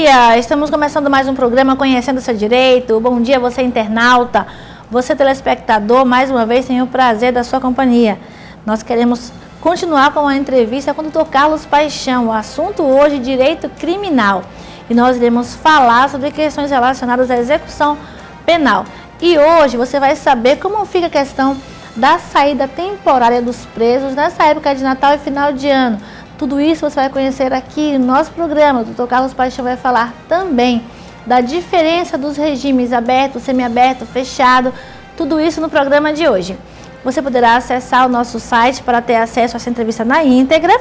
dia! Estamos começando mais um programa Conhecendo o Seu Direito. Bom dia, você internauta, você telespectador, mais uma vez tenho o prazer da sua companhia. Nós queremos continuar com a entrevista com o Dr. Carlos Paixão. O assunto hoje, direito criminal. E nós iremos falar sobre questões relacionadas à execução penal. E hoje você vai saber como fica a questão da saída temporária dos presos nessa época de Natal e final de ano. Tudo isso você vai conhecer aqui no nosso programa. O Dr. Carlos Paixão vai falar também da diferença dos regimes aberto, semiaberto, fechado. Tudo isso no programa de hoje. Você poderá acessar o nosso site para ter acesso a essa entrevista na íntegra,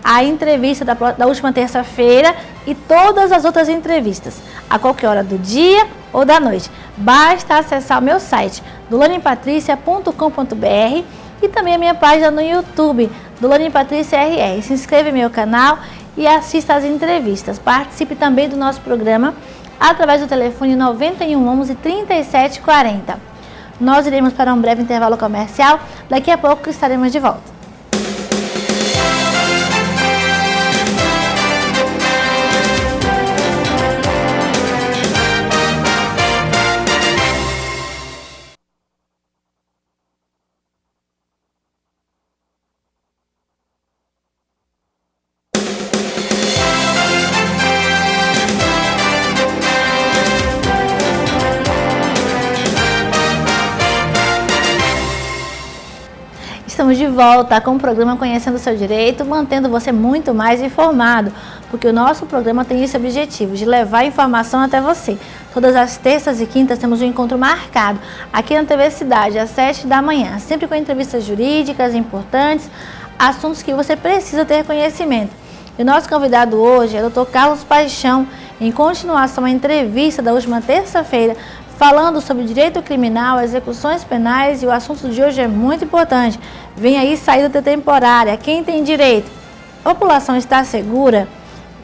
a entrevista da última terça-feira e todas as outras entrevistas, a qualquer hora do dia ou da noite. Basta acessar o meu site, dolanepatricia.com.br, e também a minha página no YouTube, Dolane Patrícia RR. Se inscreva em meu canal e assista às entrevistas. Participe também do nosso programa através do telefone 91 11 37 40. Nós iremos para um breve intervalo comercial. Daqui a pouco estaremos de volta. Estamos de volta com o programa Conhecendo o Seu Direito, mantendo você muito mais informado, porque o nosso programa tem esse objetivo, de levar informação até você. Todas as terças e quintas temos um encontro marcado aqui na TV Cidade, às 7 da manhã, sempre com entrevistas jurídicas importantes, assuntos que você precisa ter conhecimento. E o nosso convidado hoje é o Dr. Carlos Paixão, em continuação à entrevista da última terça-feira, falando sobre direito criminal, execuções penais, e o assunto de hoje é muito importante. Vem aí saída temporária. Quem tem direito? A população está segura?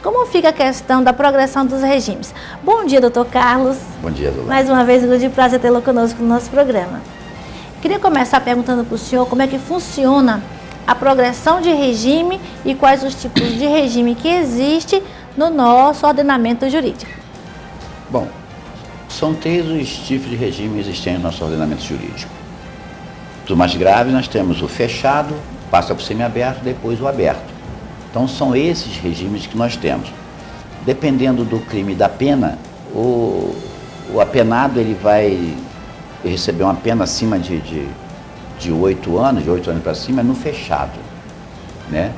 Como fica a questão da progressão dos regimes? Bom dia, doutor Carlos. Bom dia, Dolane. Mais uma vez, um grande prazer tê-lo conosco no nosso programa. Queria começar perguntando para o senhor como é que funciona a progressão de regime e quais os tipos de regime que existe no nosso ordenamento jurídico. Bom, são três os tipos de regime existentes no nosso ordenamento jurídico. Dos mais graves, nós temos o fechado, passa para o semiaberto, depois o aberto. Então, são esses regimes que nós temos. Dependendo do crime e da pena, o apenado ele vai receber uma pena acima de 8 anos, de 8 anos para cima, no fechado, né?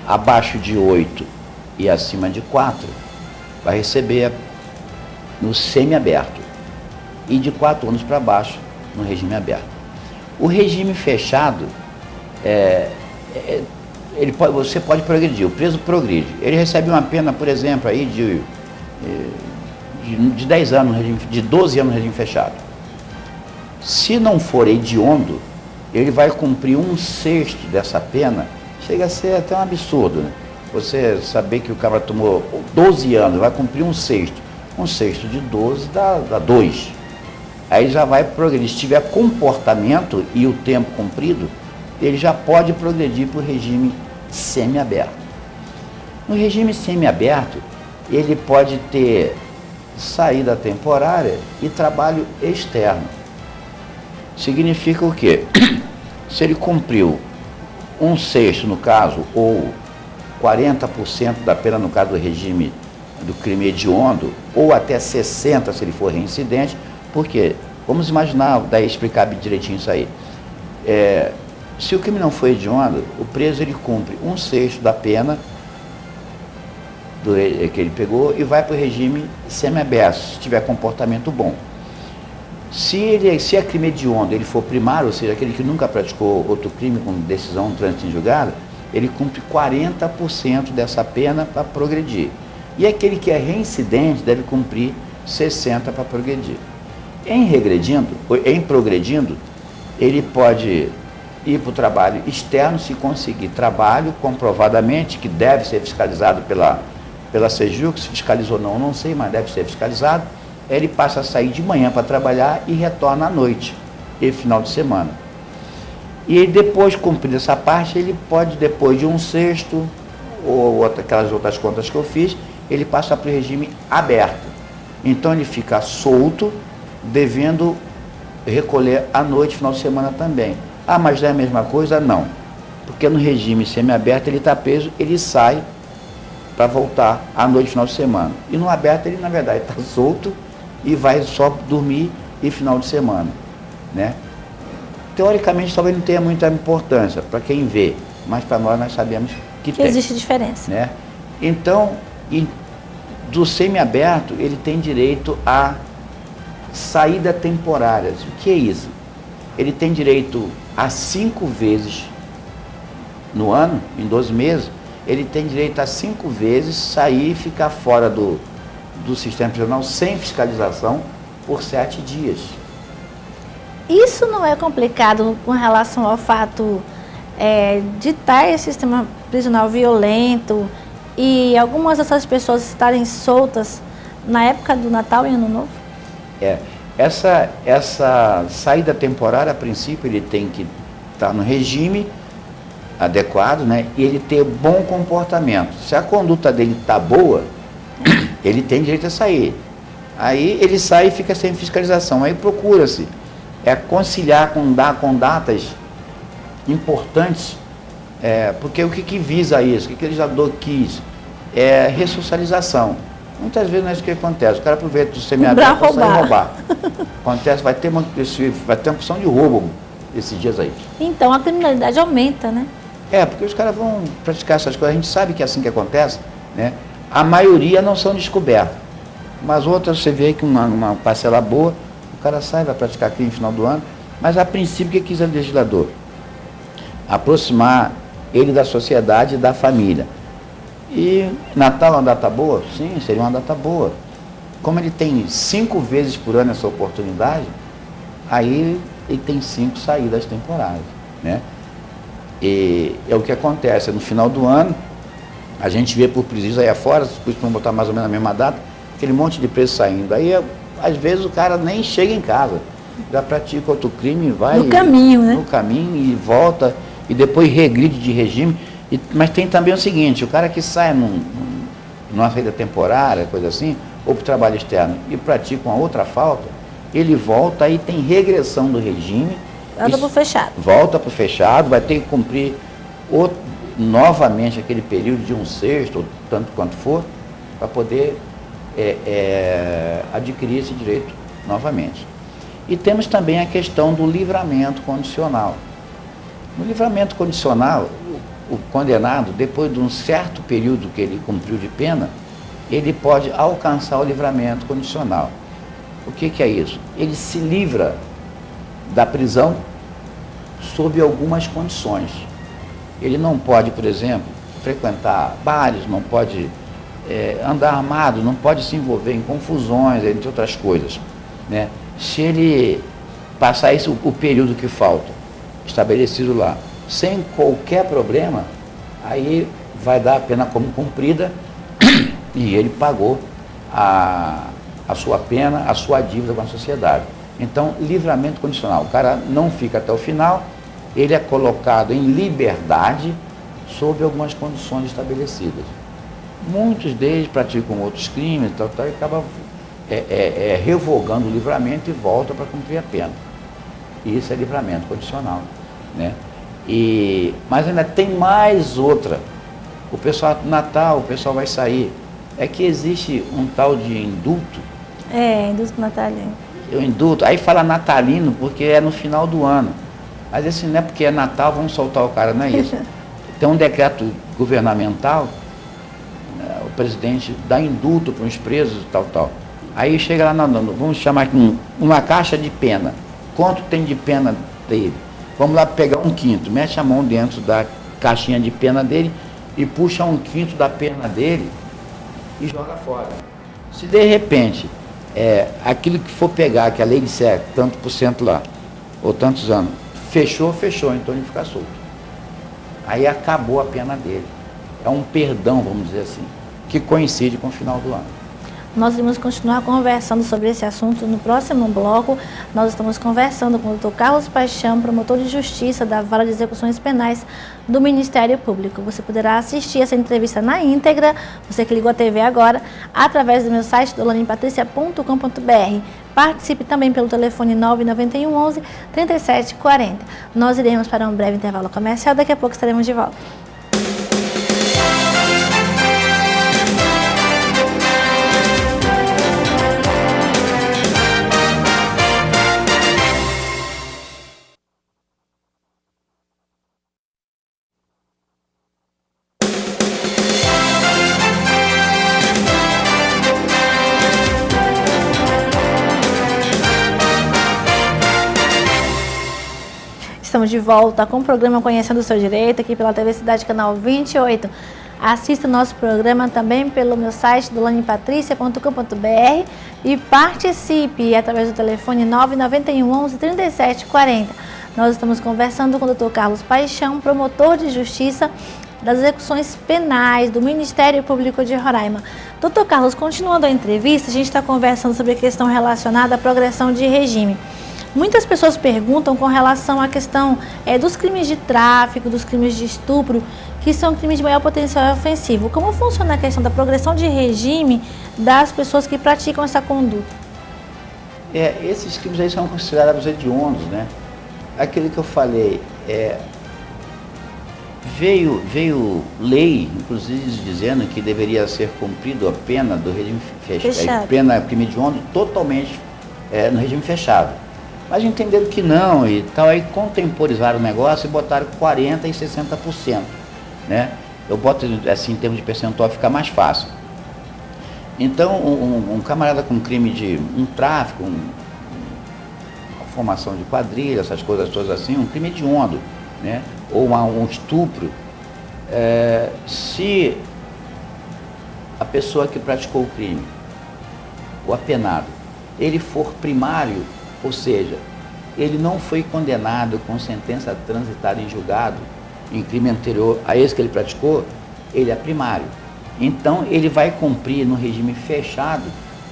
Abaixo de 8 e acima de 4, vai receber no semiaberto, e de 4 anos para baixo no regime aberto. O regime fechado, você pode progredir, o preso progride. Ele recebe uma pena, por exemplo, aí de 10 anos, de 12 anos no regime fechado. Se não for hediondo, ele vai cumprir 1/6 dessa pena. Chega a ser até um absurdo, né? Você saber que o cara tomou 12 anos, vai cumprir 1/6. 1/6 de 12 dá 2. Aí já vai progredir. Se tiver comportamento e o tempo cumprido, ele já pode progredir para o regime semiaberto. No regime semiaberto, ele pode ter saída temporária e trabalho externo. Significa o quê? Se ele cumpriu 1/6 no caso, ou 40% da pena no caso do regime do crime hediondo, ou até 60% se ele for reincidente. Por quê? Vamos imaginar, daí explicar direitinho isso aí. Se o crime não foi hediondo, o preso ele cumpre 1/6 da pena que ele pegou e vai para o regime semiaberto, se tiver comportamento bom. Se é crime hediondo, ele for primário, ou seja, aquele que nunca praticou outro crime com decisão trânsito em julgado, ele cumpre 40% dessa pena para progredir. E aquele que é reincidente deve cumprir 60% para progredir. Em progredindo, ele pode ir para o trabalho externo, se conseguir trabalho comprovadamente, que deve ser fiscalizado pela CEJUC, se fiscalizou ou não, não sei, mas deve ser fiscalizado. Ele passa a sair de manhã para trabalhar e retorna à noite, e final de semana. E ele, depois, cumprindo essa parte, ele pode, depois de 1/6, ou aquelas outras contas que eu fiz, ele passa para o regime aberto. Então ele fica solto, devendo recolher à noite, final de semana também. Ah, mas não é a mesma coisa? Não. Porque no regime semiaberto ele está preso, ele sai para voltar à noite, final de semana. E no aberto ele, na verdade, está solto e vai só dormir e final de semana, né? Teoricamente talvez não tenha muita importância para quem vê, mas para nós sabemos que tem. Existe diferença. Né? Então, do semiaberto, ele tem direito a saída temporária. O que é isso? Ele tem direito a 5 vezes no ano, em 12 meses, ele tem direito a 5 vezes sair e ficar fora do sistema prisional sem fiscalização por 7 dias. Isso não é complicado com relação ao fato de estar esse sistema prisional violento e algumas dessas pessoas estarem soltas na época do Natal e Ano Novo? Essa saída temporária, a princípio, ele tem que estar no regime adequado, né? E ele ter bom comportamento. Se a conduta dele está boa, ele tem direito a sair. Aí ele sai e fica sem fiscalização. Aí procura-se conciliar com datas importantes, porque o que visa isso? O que o legislador quis? É ressocialização. Muitas vezes não é isso que acontece. O cara aproveita o semiaberto para sair roubar. Acontece, vai ter uma opção de roubo esses dias aí. Então a criminalidade aumenta, né? Porque os caras vão praticar essas coisas. A gente sabe que é assim que acontece, né? A maioria não são descobertas. Mas outras você vê que uma parcela boa, o cara sai, vai praticar crime no final do ano. Mas a princípio, o que quis o legislador? Aproximar ele da sociedade e da família. E Natal é uma data boa? Sim, seria uma data boa. Como ele tem 5 vezes por ano essa oportunidade, aí ele tem 5 saídas temporárias, né? E é o que acontece, no final do ano, a gente vê por presídios aí afora, vamos botar mais ou menos na mesma data, aquele monte de preso saindo. Aí, às vezes, o cara nem chega em casa, já pratica outro crime, vai... No caminho, né? No caminho e volta, e depois regride de regime. Mas tem também o seguinte, o cara que sai numa saída temporária, coisa assim, ou para o trabalho externo, e pratica uma outra falta, ele volta e tem regressão do regime. Volta para o fechado. Volta para o fechado, vai ter que cumprir novamente aquele período de 1/6, ou tanto quanto for, para poder adquirir esse direito novamente. E temos também a questão do livramento condicional. No livramento condicional, o condenado, depois de um certo período que ele cumpriu de pena, ele pode alcançar o livramento condicional. O que é isso? Ele se livra da prisão sob algumas condições. Ele não pode, por exemplo, frequentar bares, não pode andar armado, não pode se envolver em confusões, entre outras coisas, né? Se ele passar o período que falta, estabelecido lá, sem qualquer problema, aí vai dar a pena como cumprida e ele pagou a sua pena, a sua dívida com a sociedade. Então, livramento condicional. O cara não fica até o final, ele é colocado em liberdade sob algumas condições estabelecidas. Muitos deles praticam outros crimes e acabam revogando o livramento e volta para cumprir a pena. E isso é livramento condicional, né? Mas ainda tem mais outra. O pessoal, Natal, o pessoal vai sair. É que existe um tal de indulto. Indulto natalino. O indulto, aí fala natalino porque é no final do ano. Mas esse não é porque é Natal, vamos soltar o cara, não é isso. Tem um decreto governamental, o presidente dá indulto para os presos e tal. Aí chega lá, vamos chamar aqui uma caixa de pena. Quanto tem de pena dele? Vamos lá pegar 1/5, mete a mão dentro da caixinha de pena dele e puxa 1/5 da pena dele e joga fora. Se de repente, aquilo que for pegar, que a lei disser, tanto por cento lá, ou tantos anos, fechou, então ele fica solto. Aí acabou a pena dele. É um perdão, vamos dizer assim, que coincide com o final do ano. Nós iremos continuar conversando sobre esse assunto no próximo bloco. Nós estamos conversando com o Dr. Carlos Paixão, promotor de justiça da Vara de Execuções Penais do Ministério Público. Você poderá assistir essa entrevista na íntegra, você que ligou a TV agora, através do meu site dolanipatricia.com.br. Participe também pelo telefone 991 11 3740. Nós iremos para um breve intervalo comercial, daqui a pouco estaremos de volta. Estamos de volta com o programa Conhecendo o Seu Direito, aqui pela TV Cidade, canal 28. Assista nosso programa também pelo meu site, dolanipatricia.com.br, e participe através do telefone 991 11 3740. Nós estamos conversando com o Dr. Carlos Paixão, promotor de justiça das execuções penais do Ministério Público de Roraima. Dr. Carlos, continuando a entrevista, a gente está conversando sobre a questão relacionada à progressão de regime. Muitas pessoas perguntam com relação à questão dos crimes de tráfico, dos crimes de estupro, que são crimes de maior potencial ofensivo. Como funciona a questão da progressão de regime das pessoas que praticam essa conduta? Esses crimes aí são considerados hediondos, né? Aquilo que eu falei, veio lei, inclusive, dizendo que deveria ser cumprido a pena do regime fechado. Pena crime hediondo totalmente no regime fechado. Mas entenderam que não e tal, aí contemporizaram o negócio e botaram 40% e 60%, né? Eu boto assim em termos de percentual, fica mais fácil. Então, um camarada com crime de tráfico, uma formação de quadrilha, essas coisas todas assim, um crime hediondo, né? Ou um estupro, se a pessoa que praticou o crime, o apenado, ele for primário, ou seja, ele não foi condenado com sentença transitada em julgado em crime anterior a esse que ele praticou, ele é primário. Então, ele vai cumprir no regime fechado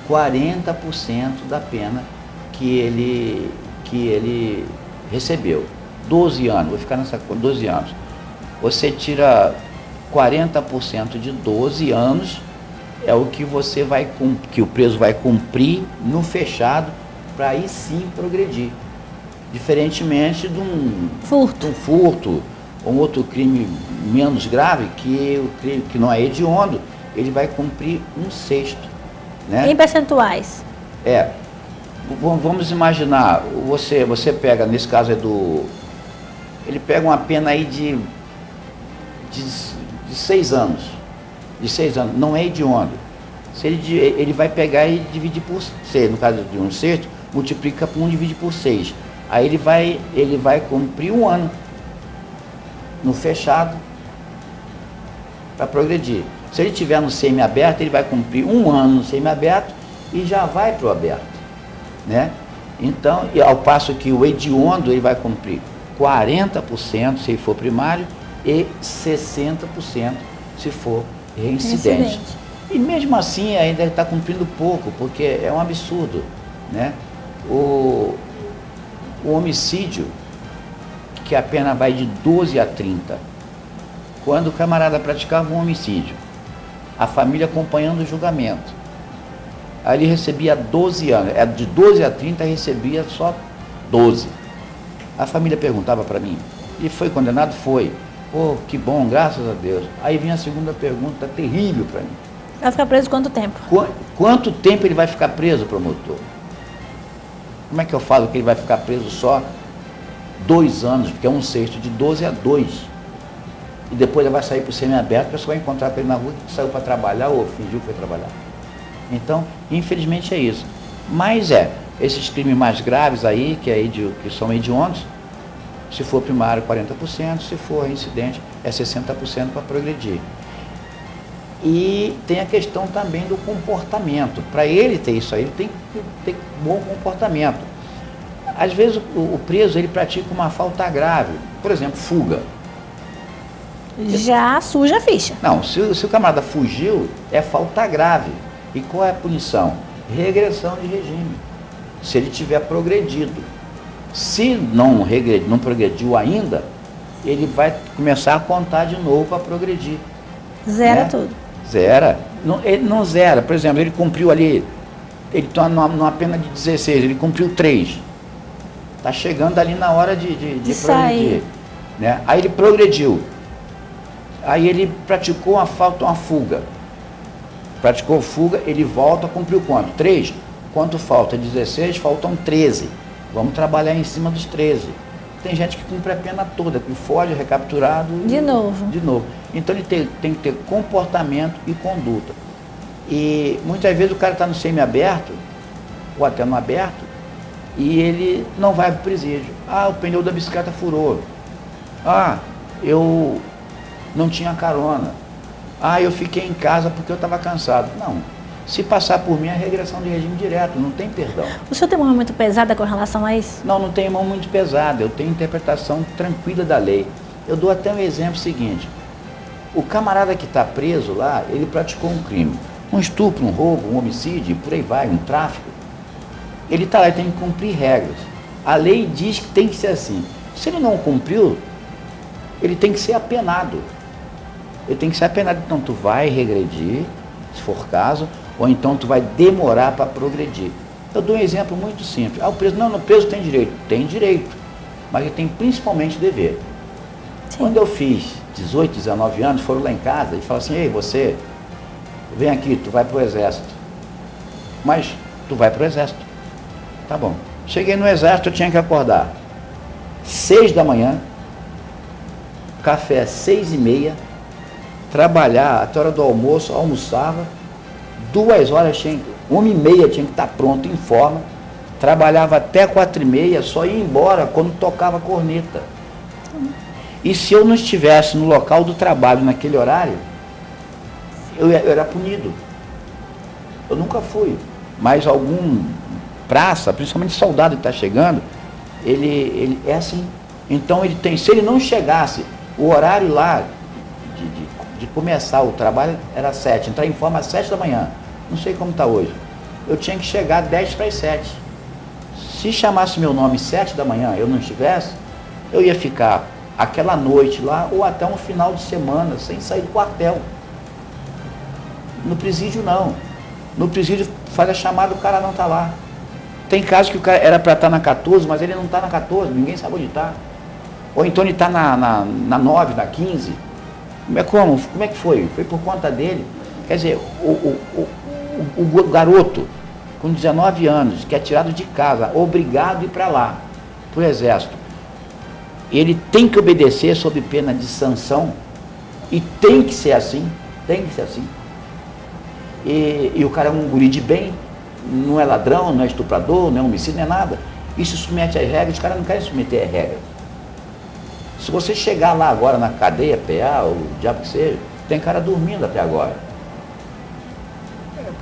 40% da pena que ele recebeu. 12 anos, vou ficar nessa coisa, 12 anos. Você tira 40% de 12 anos, é o que que o preso vai cumprir no fechado, para aí sim progredir. Diferentemente de um furto, ou um outro crime menos grave, que o crime que não é hediondo, ele vai cumprir 1/6, né? Em percentuais. Vamos imaginar, você pega, nesse caso ele pega uma pena aí de 6 anos. De 6 anos, não é hediondo. Se ele vai pegar e dividir por 6, no caso de 1/6, multiplica por 1 e divide por 6. Aí ele vai cumprir 1 ano no fechado para progredir. Se ele estiver no semiaberto, ele vai cumprir 1 ano no semiaberto e já vai para o aberto, né? Então, ao passo que o hediondo, ele vai cumprir 40% se for primário e 60% se for reincidente. E mesmo assim ainda ele está cumprindo pouco, porque é um absurdo, né? O homicídio, que a pena vai de 12 a 30. Quando o camarada praticava um homicídio, a família acompanhando o julgamento, aí ele recebia 12 anos, de 12 a 30 recebia só 12. A família perguntava para mim, e foi condenado? Foi. Pô, que bom, graças a Deus. Aí vinha a segunda pergunta, terrível para mim. Vai ficar preso quanto tempo? Quanto tempo ele vai ficar preso, promotor? Como é que eu falo que ele vai ficar preso só 2 anos, porque é 1/6 de 12 a 2. E depois ele vai sair para o semiaberto, a pessoa vai encontrar ele na rua que saiu para trabalhar ou fingiu que foi trabalhar. Então, infelizmente é isso. Mas esses crimes mais graves aí, que são hediondos, se for primário 40%, se for reincidente é 60% para progredir. E tem a questão também do comportamento. Para ele ter isso aí, ele tem que ter bom comportamento. Às vezes o preso ele pratica uma falta grave, por exemplo, fuga. Já suja a ficha. Não, se o camarada fugiu, é falta grave. E qual é a punição? Regressão de regime. Se ele tiver progredido. Se não progrediu ainda, ele vai começar a contar de novo para progredir. Zera tudo. Zera. Não, ele não zera. Por exemplo, ele cumpriu ali, ele está numa pena de 16, ele cumpriu 3. Está chegando ali na hora de progredir. Né? Aí ele progrediu. Aí ele praticou uma fuga. Praticou fuga, ele volta, cumpriu quanto? 3. Quanto falta? 16, faltam 13. Vamos trabalhar em cima dos 13. Tem gente que cumpre a pena toda, que foge, recapturado. De novo. Então ele tem que ter comportamento e conduta. E muitas vezes o cara está no semiaberto, ou até no aberto, e ele não vai para o presídio. Ah, o pneu da bicicleta furou. Ah, eu não tinha carona. Ah, eu fiquei em casa porque eu estava cansado. Não. Se passar por mim, é regressão de regime direto, não tem perdão. O senhor tem uma mão muito pesada com relação a isso? Não tenho mão muito pesada, eu tenho interpretação tranquila da lei. Eu dou até um exemplo seguinte. O camarada que está preso lá, ele praticou um crime. Um estupro, um roubo, um homicídio, por aí vai, um tráfico. Ele está lá e tem que cumprir regras. A lei diz que tem que ser assim. Se ele não cumpriu, ele tem que ser apenado. Ele tem que ser apenado. Então, tu vai regredir, se for caso, ou então tu vai demorar para progredir. Eu dou um exemplo muito simples. Ah, o preso, não, o preso tem direito. Tem direito, mas ele tem principalmente dever. Sim. Quando eu fiz 18, 19 anos, foram lá em casa e falaram assim, ei, você, vem aqui, tu vai para o exército. Mas tu vai para o exército. Tá bom. Cheguei no exército, eu tinha que acordar 6 da manhã, café 6h30, trabalhar até a hora do almoço, almoçava, 2 horas, 1h30 tinha que estar pronto, em forma, trabalhava até 4h30, só ia embora quando tocava a corneta. E se eu não estivesse no local do trabalho naquele horário, eu era punido. Eu nunca fui, mas algum praça, principalmente soldado que está chegando, ele é assim. Então ele tem, se ele não chegasse, o horário lá de começar o trabalho era 7, entrar em forma às 7 da manhã. Não sei como está hoje. Eu tinha que chegar 10 para as 7. Se chamasse meu nome 7 da manhã, eu não estivesse, eu ia ficar aquela noite lá ou até um final de semana sem sair do quartel. No presídio não. No presídio faz a chamada, o cara não está lá. Tem casos que o cara era para estar na 14, mas ele não está na 14, ninguém sabe onde está. Ou então ele está na 9, na 15. Como é que foi? Foi por conta dele. Quer dizer, o garoto com 19 anos, que é tirado de casa, obrigado a ir para lá, para o exército, ele tem que obedecer sob pena de sanção, e tem que ser assim, E o cara é um guri de bem, não é ladrão, não é estuprador, não é homicídio, não é nada. E se submete às regras, os caras não querem submeter às regras. Se você chegar lá agora na cadeia, PA, ou o diabo que seja, tem cara dormindo até agora.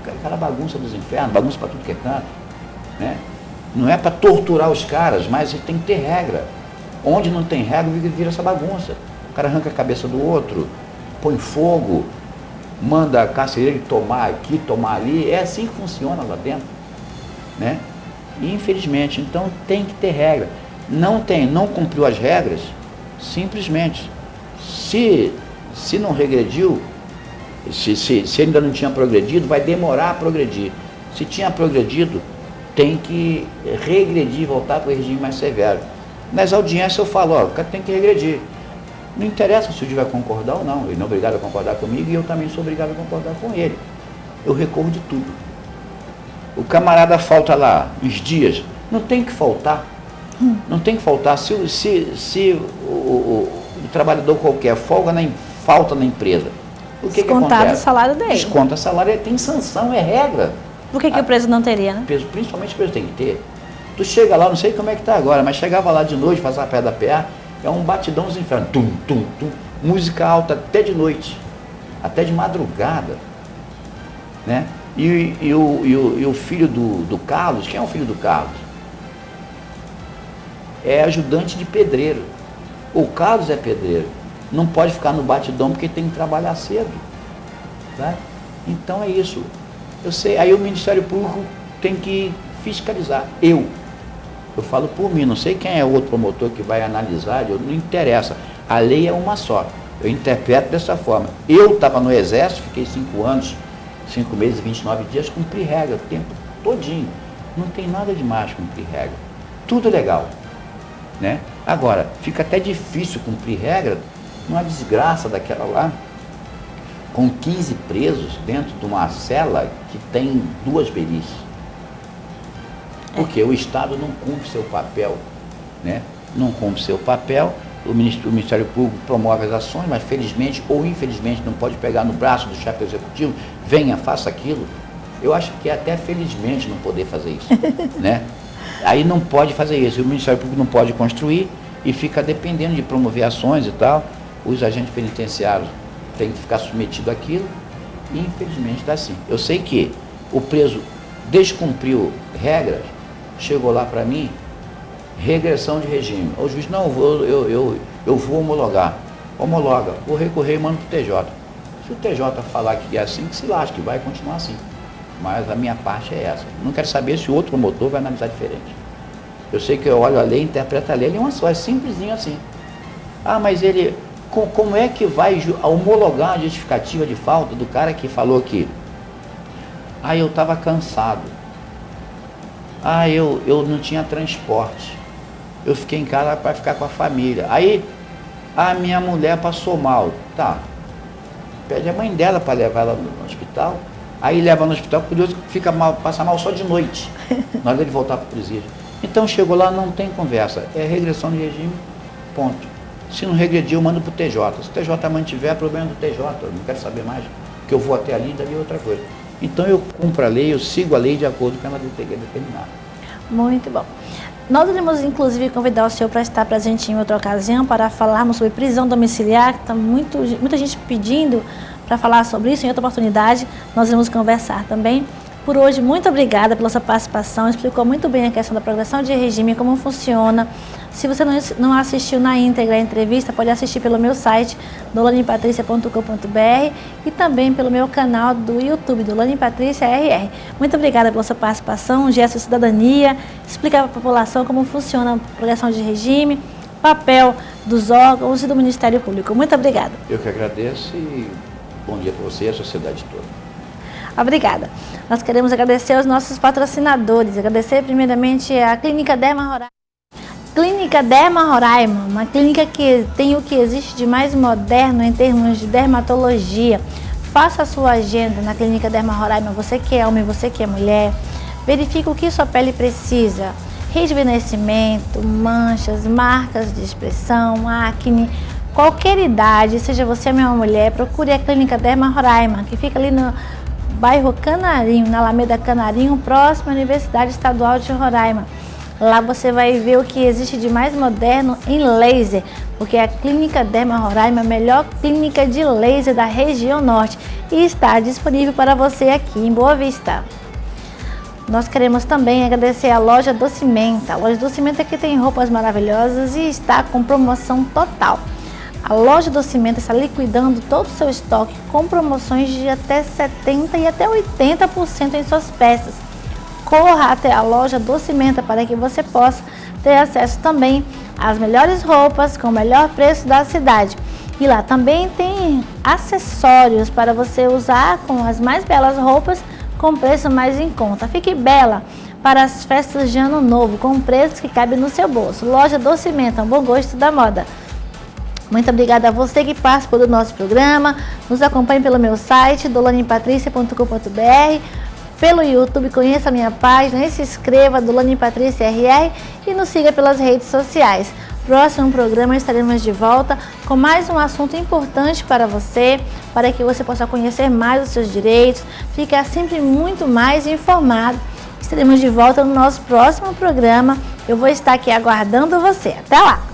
Aquela bagunça dos infernos, bagunça para tudo que é canto. Né? Não é para torturar os caras, mas tem que ter regra. Onde não tem regra, vira essa bagunça. O cara arranca a cabeça do outro, põe fogo, manda a carcereiro tomar aqui, tomar ali. É assim que funciona lá dentro. Né? E infelizmente, então tem que ter regra. Não cumpriu as regras, simplesmente. Se não regrediu, se ainda não tinha progredido, vai demorar a progredir. Se tinha progredido, tem que regredir, voltar para o regime mais severo. Nas audiências eu falo, ó, o cara tem que regredir. Não interessa se o juiz vai concordar ou não, ele não é obrigado a concordar comigo e eu também sou obrigado a concordar com ele. Eu recorro de tudo. O camarada falta lá uns dias, não tem que faltar. Não tem que faltar. Se o trabalhador qualquer falta na empresa, o que acontece? Descontado o salário dele. Desconta o salário, tem sanção, é regra. Por que o preso não teria, né? Principalmente o preso tem que ter. Tu chega lá, não sei como é que está agora, mas chegava lá de noite, passava perto da PA, é um batidão dos infernos. Tum, tum, tum. Música alta até de noite, até de madrugada. Né? E o filho do Carlos, quem é o filho do Carlos? É ajudante de pedreiro. O Carlos é pedreiro. Não pode ficar no batidão porque tem que trabalhar cedo. Tá? Então é isso. Eu sei, aí o Ministério Público tem que fiscalizar. Eu falo por mim, não sei quem é o outro promotor que vai analisar, não interessa. A lei é uma só. Eu interpreto dessa forma. Eu estava no Exército, fiquei 5 anos, 5 meses e 29 dias, cumpri regra o tempo todinho. Não tem nada de mais cumprir regra. Tudo legal. Né? Agora, fica até difícil cumprir regra numa desgraça daquela lá, com 15 presos dentro de uma cela que tem 2 beliches. Porque o Estado não cumpre seu papel, né? Não cumpre seu papel, o Ministério Público promove as ações, mas felizmente ou infelizmente não pode pegar no braço do chefe executivo, venha, faça aquilo. Eu acho que é até felizmente não poder fazer isso, né? Aí não pode fazer isso, e o Ministério Público não pode construir e fica dependendo de promover ações e tal. Os agentes penitenciários têm que ficar submetidos àquilo e infelizmente está assim. Eu sei que o preso descumpriu regras, chegou lá para mim, regressão de regime. O juiz, não, eu vou homologar. Homologa, vou recorrer e mando para o TJ. Se o TJ falar que é assim, que se lasque, vai continuar assim. Mas a minha parte é essa. Não quero saber se o outro promotor vai analisar diferente. Eu sei que eu olho a lei, interpreto a lei, ele é uma só, é simplesinho assim. Ah, mas ele, como é que vai homologar a justificativa de falta do cara que falou que eu estava cansado. Eu não tinha transporte. Eu fiquei em casa para ficar com a família. Aí, a minha mulher passou mal. Tá. Pede a mãe dela para levar ela no hospital. Aí leva no hospital, curioso, passa mal só de noite. Na hora dele voltar para o presídio. Então chegou lá, não tem conversa. É regressão de regime, ponto. Se não regredir, eu mando para o TJ. Se o TJ mantiver, é problema do TJ. Eu não quero saber mais. Porque eu vou até ali e dali outra coisa. Então eu cumpro a lei, eu sigo a lei de acordo com ela determinar. Muito bom. Nós iremos, inclusive, convidar o senhor para estar presente em outra ocasião para falarmos sobre prisão domiciliar, que está muita gente pedindo para falar sobre isso. Em outra oportunidade, nós iremos conversar também. Por hoje, muito obrigada pela sua participação, explicou muito bem a questão da progressão de regime, como funciona. Se você não assistiu na íntegra a entrevista, pode assistir pelo meu site, dolanipatricia.com.br, e também pelo meu canal do YouTube, Dolane Patrícia RR. Muito obrigada pela sua participação, um gesto de cidadania, explicar para a população como funciona a progressão de regime, papel dos órgãos e do Ministério Público. Muito obrigada. Eu que agradeço e bom dia para você e a sociedade toda. Obrigada. Nós queremos agradecer aos nossos patrocinadores, agradecer primeiramente a Clínica Derma Roraima. Clínica Derma Roraima, uma clínica que tem o que existe de mais moderno em termos de dermatologia. Faça a sua agenda na Clínica Derma Roraima, você que é homem, você que é mulher. Verifique o que sua pele precisa. Rejuvenescimento, manchas, marcas de expressão, acne, qualquer idade, seja você homem ou mulher, procure a Clínica Derma Roraima, que fica ali no bairro Canarinho, na Alameda Canarinho, próximo à Universidade Estadual de Roraima. Lá você vai ver o que existe de mais moderno em laser, porque a Clínica Derma Roraima é a melhor clínica de laser da região norte e está disponível para você aqui em Boa Vista. Nós queremos também agradecer a Loja do Cimenta. A Loja do Cimenta que tem roupas maravilhosas e está com promoção total. A Loja do Cimenta está liquidando todo o seu estoque com promoções de até 70% e até 80% em suas peças. Corra até a Loja do Cimenta para que você possa ter acesso também às melhores roupas com o melhor preço da cidade. E lá também tem acessórios para você usar com as mais belas roupas com preço mais em conta. Fique bela para as festas de ano novo com preços que cabem no seu bolso. Loja do Cimenta, um bom gosto da moda. Muito obrigada a você que participou do nosso programa. Nos acompanhe pelo meu site, dolanipatricia.com.br, pelo YouTube, conheça a minha página e se inscreva, Dolane Patrícia RR, e nos siga pelas redes sociais. Próximo programa estaremos de volta com mais um assunto importante para você, para que você possa conhecer mais os seus direitos, ficar sempre muito mais informado. Estaremos de volta no nosso próximo programa. Eu vou estar aqui aguardando você. Até lá!